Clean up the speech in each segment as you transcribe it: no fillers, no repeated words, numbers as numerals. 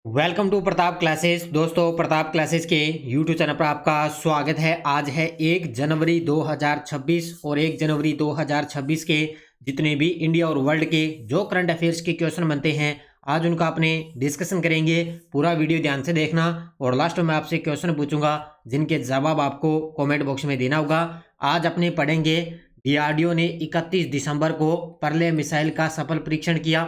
Welcome to Pratap classes. दोस्तों, Pratap classes के YouTube channel पर आपका स्वागत है। आज है 1 जनवरी 2026 और 1 जनवरी 2026 के जितने भी इंडिया और वर्ल्ड के जो करंट अफेयर्स के क्वेश्चन बनते हैं, आज उनका अपने डिस्कशन करेंगे। पूरा वीडियो ध्यान से देखना और लास्ट में आपसे क्वेश्चन पूछूंगा जिनके जवाब आपको कॉमेंट बॉक्स में देना होगा। आज अपने पढ़ेंगे डीआरडीओ ने 31 दिसंबर को परले मिसाइल का सफल परीक्षण किया।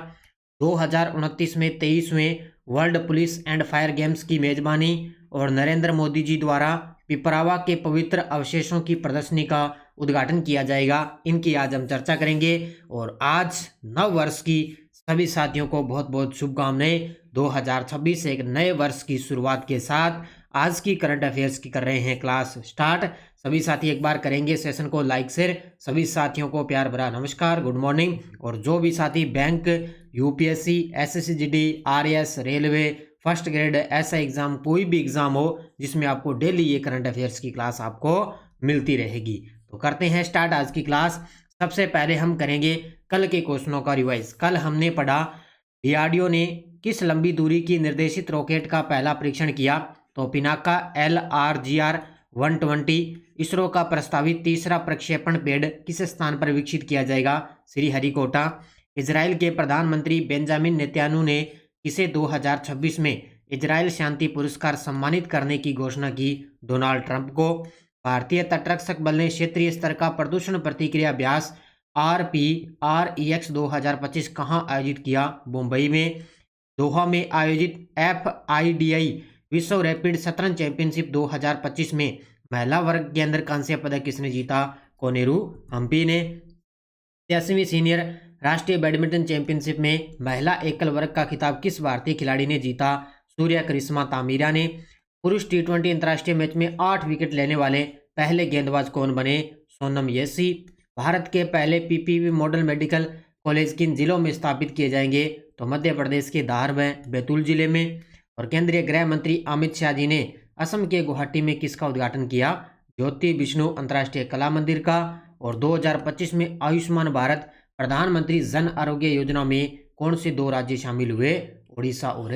2029 में 23वें world police and fire games की मेजबानी और नरेंद्र मोदी जी द्वारा पिपरावा के पवित्र अवशेषों की प्रदर्शनी का उद्घाटन किया जाएगा। इनकी आज हम चर्चा करेंगे और आज नव वर्ष की सभी साथियों को बहुत बहुत शुभकामनाएं। 2026 एक नए वर्ष की शुरुआत के साथ आज की करंट अफेयर्स की कर रहे हैं क्लास स्टार्ट। सभी साथी एक बार करेंगे सेशन को लाइक शेयर। सभी साथियों को प्यार भरा नमस्कार, गुड मॉर्निंग। और जो भी साथी bank, UPSC, SSC, RAS, railway, first grade ऐसा एग्जाम, कोई भी एग्जाम हो जिसमें आपको डेली ये करंट अफेयर्स की क्लास आपको मिलती रहेगी, तो करते हैं स्टार्ट आज की क्लास। सबसे पहले हम करेंगे कल के क्वेश्चनों का रिवाइज। कल हमने पढ़ा डीआरडीओ ने किस लंबी दूरी की निर्देशित रॉकेट का पहला परीक्षण किया, तो पिनाका LRGR 120। इसरो का प्रस्तावित तीसरा प्रक्षेपण पेड़ किस स्थान पर विकसित किया जाएगा, श्रीहरिकोटा। इजराइल के प्रधानमंत्री बेंजामिन नेतन्याहू ने किसे 2026 में इजराइल शांति पुरस्कार सम्मानित करने की घोषणा की, डोनाल्ड ट्रंप को। भारतीय तटरक्षक बल ने क्षेत्रीय स्तर का प्रदूषण प्रतिक्रिया अभ्यास RPREX 2025 कहां आयोजित किया, मुंबई में। दोहा में आयोजित FIDI विश्व रैपिड शतरंज चैंपियनशिप 2025 में महिला वर्ग के अंदर कांस्य पदक किसने जीता, कोनेरू हम्पी ने। 83वीं सीनियर राष्ट्रीय बैडमिंटन चैंपियनशिप में महिला एकल वर्ग का खिताब किस भारतीय खिलाड़ी ने जीता, सूर्या करिश्मा तामीरा ने। पुरुष T20 अंतर्राष्ट्रीय मैच में 8 विकेट लेने वाले पहले गेंदबाज कौन बने, सोनम येसी। भारत के पहले PPP मॉडल मेडिकल कॉलेज किन जिलों में स्थापित किए जाएंगे, तो मध्य प्रदेश के धार व बैतूल जिले में। और केंद्रीय गृह मंत्री अमित शाह जी ने असम के गुवाहाटी में किसका उद्घाटन किया, ज्योति विष्णु अंतर्राष्ट्रीय कला मंदिर का। और 2025 में आयुष्मान भारत प्रधानमंत्री जन आरोग्य योजना में कौन से 2 राज्य शामिल हुए, उड़ीसा और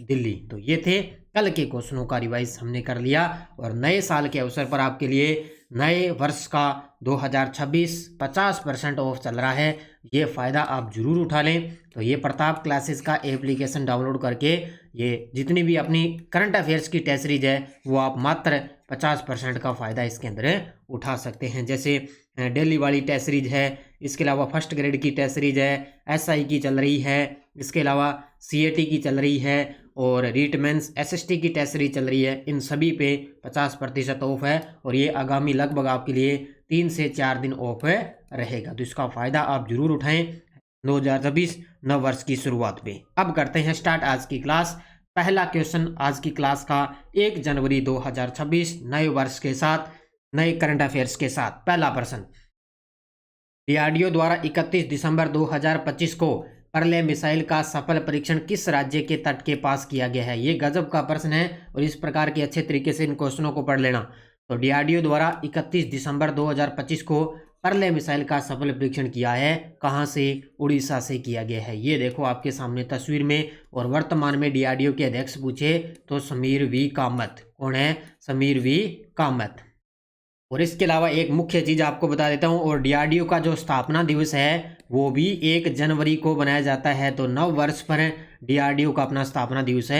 दिल्ली। तो ये थे कल के क्वेश्चनों का रिवाइज हमने कर लिया। और नए साल के अवसर पर आपके लिए नए वर्ष का 2026 50% ऑफ चल रहा है, ये फ़ायदा आप जरूर उठा लें। तो ये प्रताप क्लासेस का एप्लीकेशन डाउनलोड करके ये जितनी भी अपनी करंट अफेयर्स की टेस्ट सीरीज है वो आप मात्र 50% का फ़ायदा इसके अंदर उठा सकते हैं। जैसे डेली वाली टेस्ट सीरीज है, इसके अलावा फर्स्ट ग्रेड की टेस्ट सीरीज है, SI की चल रही है, इसके अलावा CAT की चल रही है और रीट मेंस SST की टेस्ट सीरीज चल रही है। इन सभी पे 50% ऑफ है और ये आगामी लगभग आपके लिए 3 से 4 दिन ऑफ रहेगा, तो इसका फ़ायदा आप जरूर उठाएं 2026 नव वर्ष की शुरुआत पे। अब करते हैं स्टार्ट आज की क्लास। पहला क्वेश्चन आज की क्लास का 1 जनवरी 2026 नए वर्ष के साथ, नए करंट अफेयर्स के साथ। पहला प्रश्न, डीआरडीओ द्वारा 31 दिसंबर 2025 को परले मिसाइल का सफल परीक्षण किस राज्य के तट के पास किया गया है। ये गजब का प्रश्न है और इस प्रकार के अच्छे तरीके से इन क्वेश्चनों को पढ़ लेना। तो डीआरडीओ द्वारा 31 दिसंबर 2025 को परले मिसाइल का सफल परीक्षण किया है, कहां से, उड़ीसा से किया गया है। ये देखो आपके सामने तस्वीर में। और वर्तमान में डीआरडीओ के अध्यक्ष पूछे तो समीर वी कामत। कौन है, समीर वी कामत। और इसके अलावा एक मुख्य चीज़ आपको बता देता हूं, और डीआरडीओ का जो स्थापना दिवस है वो भी 1 जनवरी को बनाया जाता है। तो नव वर्ष पर डीआरडीओ का अपना स्थापना दिवस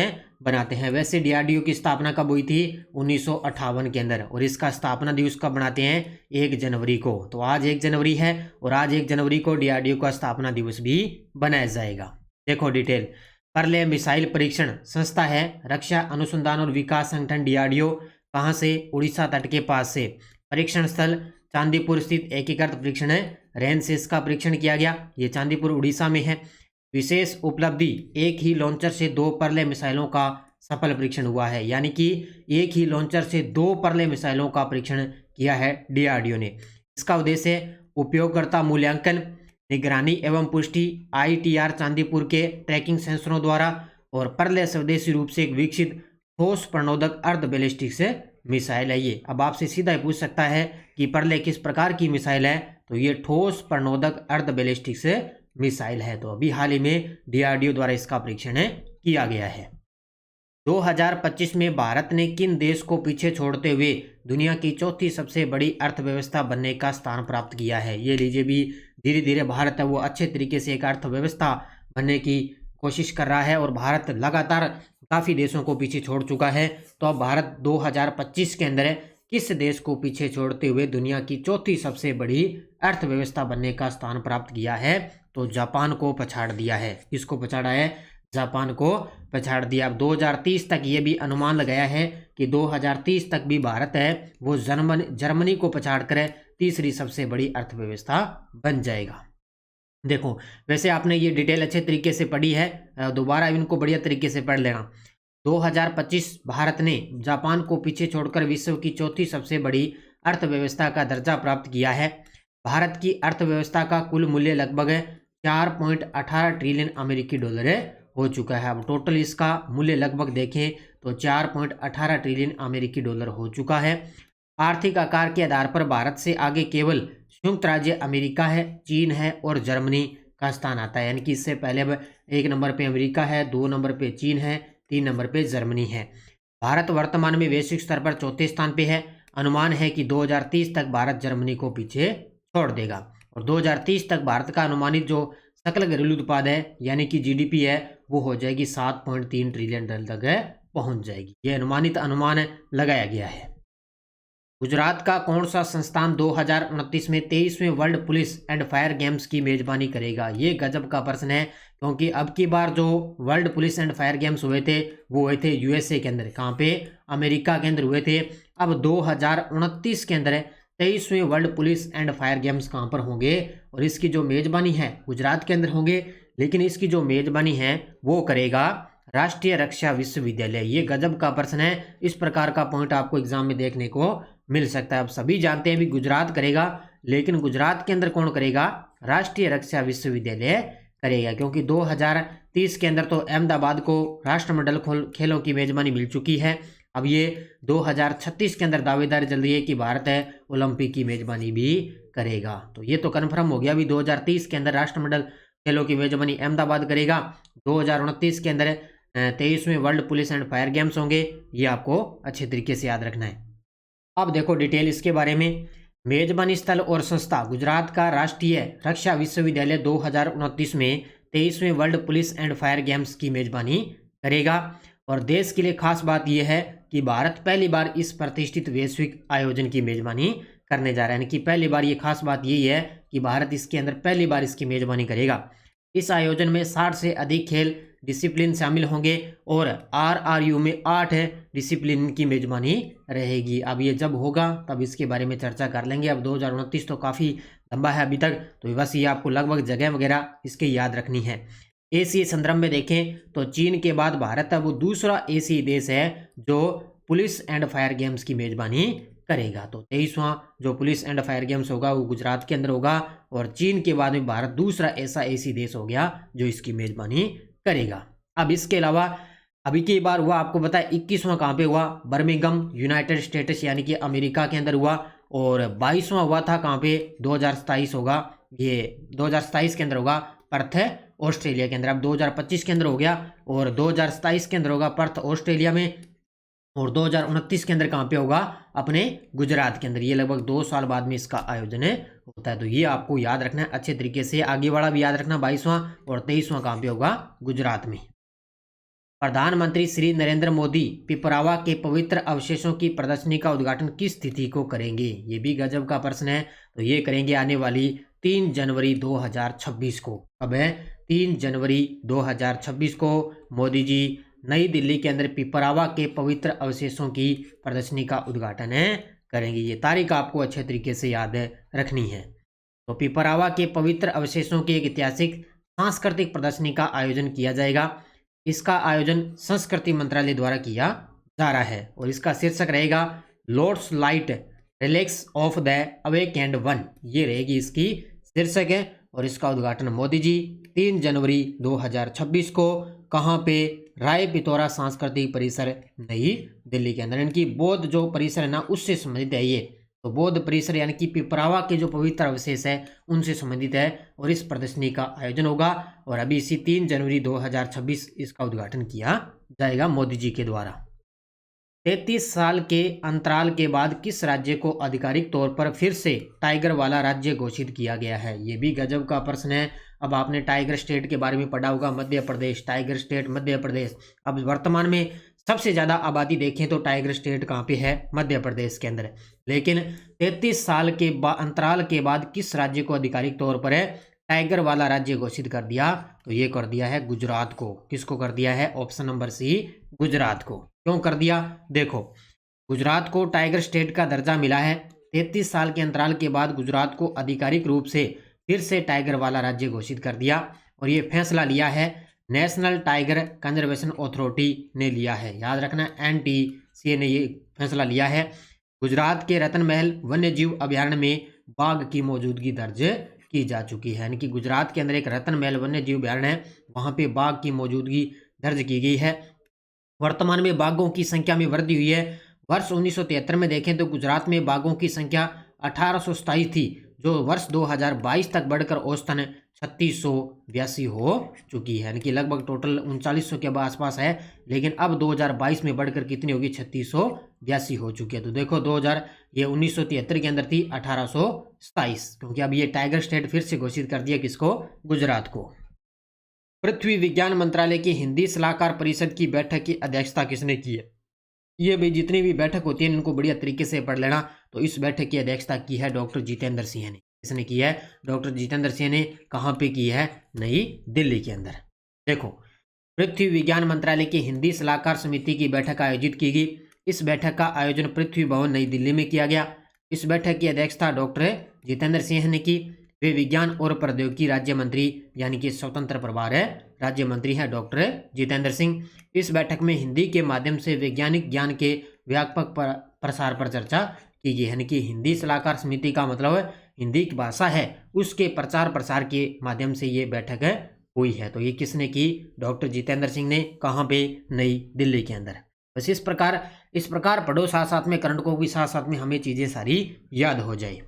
बनाते हैं। वैसे डीआरडीओ की स्थापना कब हुई थी, 1958 के अंदर, और इसका स्थापना दिवस कब बनाते हैं, 1 जनवरी को। तो आज 1 जनवरी है और आज 1 जनवरी को डीआरडीओ का स्थापना दिवस भी बनाया जाएगा। देखो डिटेल, परले मिसाइल परीक्षण संस्था है रक्षा अनुसंधान और विकास संगठन डीआरडीओ। कहाँ से, उड़ीसा तट के पास से। परीक्षण स्थल चांदीपुर स्थित एकीकृत परीक्षण रेन से इसका परीक्षण किया गया, ये चांदीपुर उड़ीसा में है। विशेष उपलब्धि, एक ही लॉन्चर से 2 परले मिसाइलों का सफल परीक्षण हुआ है, यानी कि एक ही लॉन्चर से 2 परले मिसाइलों का परीक्षण किया है डीआरडीओ ने। इसका उद्देश्य उपयोगकर्ता मूल्यांकन, निगरानी एवं पुष्टि ITR चांदीपुर के ट्रैकिंग सेंसरों द्वारा, और परले स्वदेशी रूप से एक विकसित ठोस प्रणोदक अर्ध बैलिस्टिक से मिसाइल है ये। अब आपसे सीधा ही पूछ सकता है कि परले किस प्रकार की मिसाइल है, तो ये ठोस प्रणोदक अर्ध बैलिस्टिक से मिसाइल है। तो अभी हाल ही में डीआरडीओ द्वारा इसका परीक्षण किया गया है। 2025 में भारत ने किन देश को पीछे छोड़ते हुए दुनिया की चौथी सबसे बड़ी अर्थव्यवस्था बनने का स्थान प्राप्त किया है। ये लीजिए भी धीरे धीरे भारत है वो अच्छे तरीके से एक अर्थव्यवस्था बनने की कोशिश कर रहा है और भारत लगातार काफ़ी देशों को पीछे छोड़ चुका है। तो अब भारत 2025 के अंदर किस देश को पीछे छोड़ते हुए दुनिया की चौथी सबसे बड़ी अर्थव्यवस्था बनने का स्थान प्राप्त किया है? तो जापान को पछाड़ दिया है। किसको पछाड़ा है? जापान को पछाड़ दिया। अब 2030 तक ये भी अनुमान लगाया है कि 2030 तक भी भारत है वो जर्मनी को पछाड़ कर तीसरी सबसे बड़ी अर्थव्यवस्था बन जाएगा। देखो, वैसे आपने ये डिटेल अच्छे तरीके से पढ़ी है, दोबारा इनको बढ़िया तरीके से पढ़ लेना। 2025 भारत ने जापान को पीछे छोड़कर विश्व की चौथी सबसे बड़ी अर्थव्यवस्था का दर्जा प्राप्त किया है। भारत की अर्थव्यवस्था का कुल मूल्य लगभग 4.18 ट्रिलियन अमेरिकी डॉलर हो चुका है। अब टोटल इसका मूल्य लगभग देखें तो 4.18 ट्रिलियन अमेरिकी डॉलर हो चुका है। आर्थिक आकार के आधार पर भारत से आगे केवल संयुक्त राज्य अमेरिका है, चीन है और जर्मनी का स्थान आता है। यानी कि इससे पहले अब 1 नंबर पे अमेरिका है, 2 नंबर पे चीन है, 3 नंबर पे जर्मनी है। भारत वर्तमान में वैश्विक स्तर पर चौथे स्थान पे है। अनुमान है कि 2030 तक भारत जर्मनी को पीछे छोड़ देगा और 2030 तक भारत का अनुमानित जो सकल घरेलू उत्पाद है यानी कि जीडीपी है वो हो जाएगी 7.3 ट्रिलियन डॉलर तक पहुंच जाएगी। ये अनुमान लगाया गया है। गुजरात का कौन सा संस्थान 2029 में 23वें world police and fire games की मेजबानी करेगा? ये गजब का प्रश्न है, क्योंकि अब की बार जो world police and fire games हुए थे वो हुए थे यूएसए के अंदर। कहाँ पे? अमेरिका के अंदर हुए थे। अब 2029 के अंदर 23वें world police and fire games कहाँ पर होंगे और इसकी जो मेजबानी है गुजरात के अंदर होंगे, लेकिन इसकी जो मेजबानी है वो करेगा राष्ट्रीय रक्षा विश्वविद्यालय। ये गजब का प्रश्न है, इस प्रकार का पॉइंट आपको एग्जाम में देखने को मिल सकता है। अब सभी जानते हैं भी गुजरात करेगा, लेकिन गुजरात के अंदर कौन करेगा? राष्ट्रीय रक्षा विश्वविद्यालय करेगा, क्योंकि 2030 के अंदर तो अहमदाबाद को राष्ट्रमंडल खेलों की मेजबानी मिल चुकी है। अब ये 2036 के अंदर दावेदारी चल रही है कि भारत है ओलंपिक की मेजबानी भी करेगा। तो ये तो कन्फर्म हो गया भी 2030 के अंदर राष्ट्रमंडल खेलों की मेजबानी अहमदाबाद करेगा। 2029 के अंदर 23वें world police and fire games होंगे। ये आपको अच्छे तरीके से याद रखना है। अब देखो डिटेल इसके बारे में। मेजबानी स्थल और संस्था गुजरात का राष्ट्रीय रक्षा विश्वविद्यालय 2029 में 23वें world police and fire games की मेजबानी करेगा। और देश के लिए खास बात यह है कि भारत पहली बार इस प्रतिष्ठित वैश्विक आयोजन की मेजबानी करने जा रहा है। यानी कि पहली बार, ये खास बात यही है कि भारत इसके अंदर पहली बार इसकी मेजबानी करेगा। इस आयोजन में 60 से अधिक खेल डिसिप्लिन शामिल होंगे और आरआरयू में 8 डिसिप्लिन की मेजबानी रहेगी। अब ये जब होगा तब इसके बारे में चर्चा कर लेंगे। अब 2029 तो काफ़ी लंबा है अभी तक, तो बस ये आपको लगभग जगह वगैरह इसके याद रखनी है। एशियाई संदर्भ में देखें तो चीन के बाद भारत अब वो दूसरा एशियाई देश है जो पुलिस एंड फायर गेम्स की मेजबानी करेगा। तो 23वां जो पुलिस एंड फायर गेम्स होगा वो गुजरात के अंदर होगा और चीन के बाद में भारत दूसरा ऐसा एशियाई देश हो गया जो इसकी मेजबानी करेगा। अब इसके अलावा अभी की बार हुआ आपको पता है 21वां कहाँ पे हुआ? बर्मिंघम यूनाइटेड स्टेट्स यानी कि अमेरिका के अंदर हुआ। और 22वां हुआ था कहाँ पे? 2027 होगा, ये 2027 के अंदर होगा पर्थ ऑस्ट्रेलिया के अंदर। अब 2025 के अंदर हो गया और 2027 के अंदर होगा पर्थ ऑस्ट्रेलिया में और 2029 के अंदर कहाँ पे होगा? अपने गुजरात के अंदर। ये लगभग 2 साल बाद में इसका आयोजन होता है। तो ये आपको याद रखना है अच्छे तरीके से। आगे वाला भी याद रखना, 22वां और 23वां कहाँ पे होगा? गुजरात में। प्रधानमंत्री श्री नरेंद्र मोदी पिपरावा के पवित्र अवशेषों की प्रदर्शनी का उद्घाटन किस तिथि को करेंगे? ये भी गजब का प्रश्न है। तो ये करेंगे आने वाली 3 जनवरी 2026 को। कब है? 3 जनवरी 2026 को मोदी जी नई दिल्ली के अंदर पिपरावा के पवित्र अवशेषों की प्रदर्शनी का उद्घाटन करेंगे। ये तारीख आपको अच्छे तरीके से याद रखनी है। तो पिपरावा के पवित्र अवशेषों की एक ऐतिहासिक सांस्कृतिक प्रदर्शनी का आयोजन किया जाएगा। इसका आयोजन संस्कृति मंत्रालय द्वारा किया जा रहा है और इसका शीर्षक रहेगा lord's light relics of the awakened one. ये रहेगी इसकी शीर्षक है और इसका उद्घाटन मोदी जी 3 जनवरी 2026 को कहाँ पे? राय पिथौरा सांस्कृतिक परिसर नई दिल्ली के अंदर। इनकी बौद्ध जो परिसर है ना उससे संबंधित है ये तो बौद्ध परिसर यानी कि पिपरावा के जो पवित्र अवशेष है उनसे संबंधित है और इस प्रदर्शनी का आयोजन होगा और अभी इसी 3 जनवरी 2026 इसका उद्घाटन किया जाएगा मोदी जी के द्वारा। 33 साल के अंतराल के बाद किस राज्य को आधिकारिक तौर पर फिर से टाइगर वाला राज्य घोषित किया गया है? ये भी गजब का प्रश्न है। अब आपने टाइगर स्टेट के बारे में पढ़ा होगा, मध्य प्रदेश, टाइगर स्टेट मध्य प्रदेश। अब वर्तमान में सबसे ज्यादा आबादी देखें तो टाइगर स्टेट कहाँ पे है? मध्य प्रदेश के अंदर। लेकिन 33 साल के अंतराल के बाद किस राज्य को आधिकारिक तौर पर है टाइगर वाला राज्य घोषित कर दिया? तो ये कर दिया है गुजरात को। किसको कर दिया है? ऑप्शन नंबर सी, गुजरात को। क्यों कर दिया? देखो, गुजरात को टाइगर स्टेट का दर्जा मिला है। 33 साल के अंतराल के बाद गुजरात को आधिकारिक रूप से फिर से टाइगर वाला राज्य घोषित कर दिया और ये फैसला लिया है नेशनल टाइगर कंजर्वेशन अथॉरिटी ने लिया है। याद रखना, NTCA ने ये फैसला लिया है। गुजरात के रतन महल वन्य जीव अभयारण्य में बाघ की मौजूदगी दर्ज की जा चुकी है। यानी कि गुजरात के अंदर एक रतन महल वन्य जीव अभयारण्य है, वहां पे बाघ की मौजूदगी दर्ज की गई है। वर्तमान में बाघों की संख्या में वृद्धि हुई है। वर्ष 1973 में देखें तो गुजरात में बाघों की संख्या 1827 थी, जो वर्ष 2022 तक बढ़कर औसतन 3682 हो चुकी है। यानी कि लगभग टोटल 3900 के आसपास है, लेकिन अब 2022 में बढ़कर कितनी होगी? 3682 हो चुकी है। तो देखो 1973 के अंदर थी 1827, क्योंकि अब ये टाइगर स्टेट फिर से घोषित कर दिया। किसको? गुजरात को। पृथ्वी विज्ञान मंत्रालय की हिंदी सलाहकार परिषद की बैठक की अध्यक्षता किसने की है? ये भी जितनी भी बैठक होती है इनको बढ़िया तरीके से पढ़ लेना। तो इस बैठक की अध्यक्षता की है डॉक्टर जितेंद्र सिंह ने। किसने की है? डॉक्टर जितेंद्र सिंह ने। कहाँ पे की है? नई दिल्ली के अंदर। देखो, पृथ्वी विज्ञान मंत्रालय की हिंदी सलाहकार समिति की बैठक आयोजित की गई। इस बैठक का आयोजन पृथ्वी भवन नई दिल्ली में किया गया। इस बैठक की अध्यक्षता डॉक्टर जितेंद्र सिंह ने की। वे विज्ञान और प्रौद्योगिकी राज्य मंत्री यानी कि स्वतंत्र प्रभार है राज्य मंत्री हैं डॉक्टर जितेंद्र सिंह। इस बैठक में हिंदी के माध्यम से वैज्ञानिक ज्ञान के व्यापक प्रसार पर चर्चा की गई। यानी कि हिंदी सलाहकार समिति का मतलब हिंदी की भाषा है उसके प्रचार प्रसार के माध्यम से ये बैठक हुई है। तो ये किसने की? डॉक्टर जितेंद्र सिंह ने। कहाँ पे? नई दिल्ली के अंदर। बस इस प्रकार पढ़ो, साथ साथ में करंट को भी साथ साथ में हमें चीजें सारी याद हो जाए।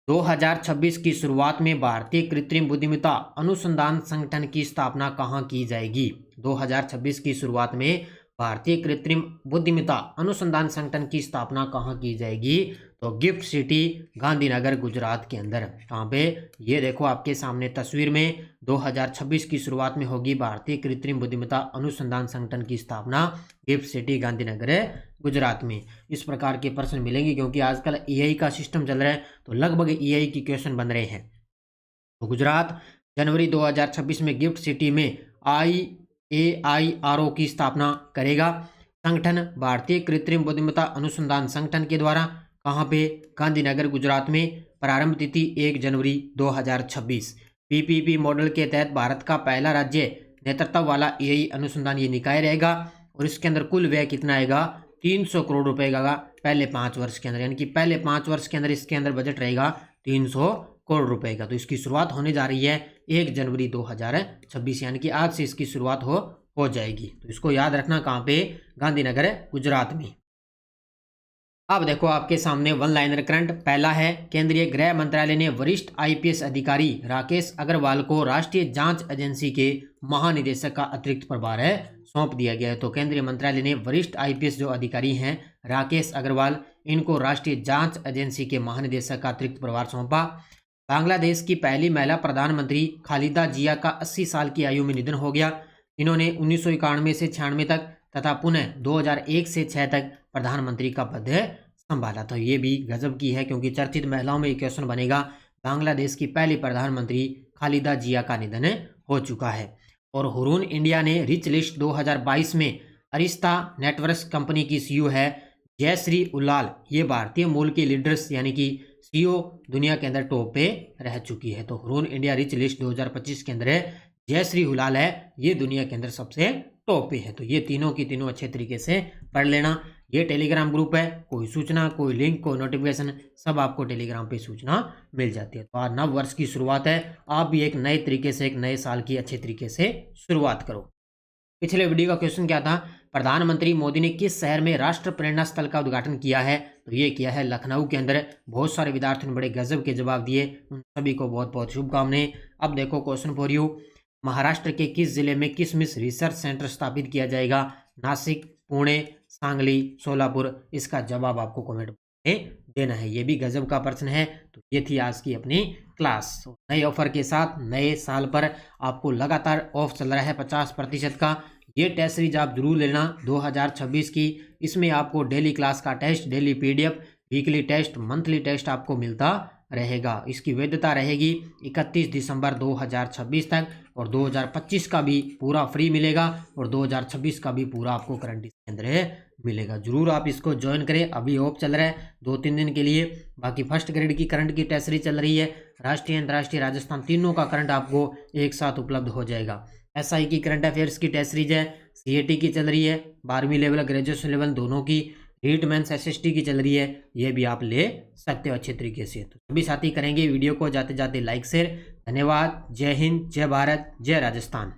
2026 की शुरुआत में भारतीय कृत्रिम बुद्धिमत्ता अनुसंधान संगठन की स्थापना कहाँ की जाएगी? 2026 की शुरुआत में भारतीय कृत्रिम बुद्धिमत्ता अनुसंधान संगठन की स्थापना कहाँ की जाएगी? तो गिफ्ट सिटी गांधीनगर गुजरात के अंदर। कहाँ पे? ये देखो आपके सामने तस्वीर में 2026 की शुरुआत में होगी भारतीय कृत्रिम बुद्धिमत्ता अनुसंधान संगठन की स्थापना गिफ्ट सिटी गांधीनगर गुजरात में। इस प्रकार के प्रश्न मिलेंगे क्योंकि आजकल AI का सिस्टम चल रहा है, तो लगभग AI की क्वेश्चन बन रहे हैं। तो गुजरात जनवरी 2026 में गिफ्ट सिटी में IAIRO की स्थापना करेगा। संगठन भारतीय कृत्रिम बुद्धिमत्ता अनुसंधान संगठन के द्वारा। कहाँ पे? गांधीनगर गुजरात में। प्रारंभ तिथि 1 जनवरी 2026। PPP मॉडल के तहत भारत का पहला राज्य नेतृत्व वाला AI अनुसंधान ये निकाय रहेगा और इसके अंदर कुल व्यय कितना आएगा? 300 करोड़ रुपए का पहले 5 वर्ष के अंदर। यानी कि पहले 5 वर्ष के अंदर इसके अंदर बजट रहेगा 300 करोड़ रुपए का। तो इसकी शुरुआत होने जा रही है 1 जनवरी 2026, यानी कि आज से इसकी शुरुआत हो जाएगी। तो इसको याद रखना। कहाँ पे? गांधीनगर गुजरात में। अब देखो आपके सामने वन लाइनर करंट। पहला है, केंद्रीय गृह मंत्रालय ने वरिष्ठ IPS अधिकारी राकेश अग्रवाल को राष्ट्रीय जांच एजेंसी के महानिदेशक का अतिरिक्त प्रभार सौंप दिया गया है। तो केंद्रीय मंत्रालय ने वरिष्ठ IPS जो अधिकारी हैं राकेश अग्रवाल, इनको राष्ट्रीय जांच एजेंसी के महानिदेशक का अतिरिक्त प्रभार सौंपा। बांग्लादेश की पहली महिला प्रधानमंत्री खालिदा जिया का 80 साल की आयु में निधन हो गया। इन्होंने 1991 से 96 तक तथा पुनः 2001 से 6 तक प्रधानमंत्री का पद संभाला। तो ये भी गजब की है क्योंकि चर्चित महिलाओं में क्वेश्चन बनेगा। बांग्लादेश की पहली प्रधानमंत्री खालिदा जिया का निधन हो चुका है। और हुरून इंडिया ने रिच लिस्ट 2022 में अरिस्ता नेटवर्क्स कंपनी की CEO है जयश्री उल्लाल। ये भारतीय मूल के लीडर्स यानी कि CEO दुनिया के अंदर टॉप पे रह चुकी है। तो हुरून इंडिया रिच लिस्ट 2025 के अंदर जयश्री उल्लाल है, ये दुनिया के अंदर सबसे टॉप पे है। तो ये तीनों की तीनों अच्छे तरीके से पढ़ लेना। ये टेलीग्राम ग्रुप है, कोई सूचना, कोई लिंक, कोई नोटिफिकेशन सब आपको टेलीग्राम पे सूचना मिल जाती है। तो आज नव वर्ष की शुरुआत है, आप भी एक नए तरीके से एक नए साल की अच्छे तरीके से शुरुआत करो। पिछले वीडियो का क्वेश्चन क्या था? प्रधानमंत्री मोदी ने किस शहर में राष्ट्र प्रेरणा स्थल का उद्घाटन किया है? तो ये किया है लखनऊ के अंदर। बहुत सारे विद्यार्थियों ने बड़े गजब के जवाब दिए, उन सभी को बहुत बहुत शुभकामनाएं। अब देखो क्वेश्चन फॉर यू, महाराष्ट्र के किस जिले में किशमिश रिसर्च सेंटर स्थापित किया जाएगा? नासिक, पुणे, सांगली, सोलापुर। इसका जवाब आपको कमेंट में देना है। ये भी गजब का प्रश्न है। तो ये थी आज की अपनी क्लास। नए ऑफर के साथ नए साल पर आपको लगातार ऑफ चल रहा है 50% का। ये टेस्ट सीरीज आप जरूर लेना 2026 की। इसमें आपको डेली क्लास का test, daily PDF, weekly test, monthly test आपको मिलता रहेगा। इसकी वैधता रहेगी 31 दिसंबर 2026 तक, और 2025 का भी पूरा फ्री मिलेगा, और 2026 का भी पूरा आपको करंट इसके अंदर मिलेगा। जरूर आप इसको ज्वाइन करें। अभी ऑफ चल रहा है 2-3 दिन के लिए। बाकी फर्स्ट ग्रेड की करंट की टेस्ट सीरीज चल रही है, राष्ट्रीय, अंतर्राष्ट्रीय, राजस्थान, तीनों का करंट आपको एक साथ उपलब्ध हो जाएगा। SI की करंट अफेयर्स की टेस्ट सीरीज है, CAT की चल रही है, 12वीं लेवल, ग्रेजुएशन लेवल दोनों की, रीट मेंस SST की चल रही है। ये भी आप ले सकते हो अच्छे तरीके से। तो सभी साथी करेंगे वीडियो को जाते जाते लाइक शेयर। धन्यवाद। जय हिंद, जय भारत, जय राजस्थान।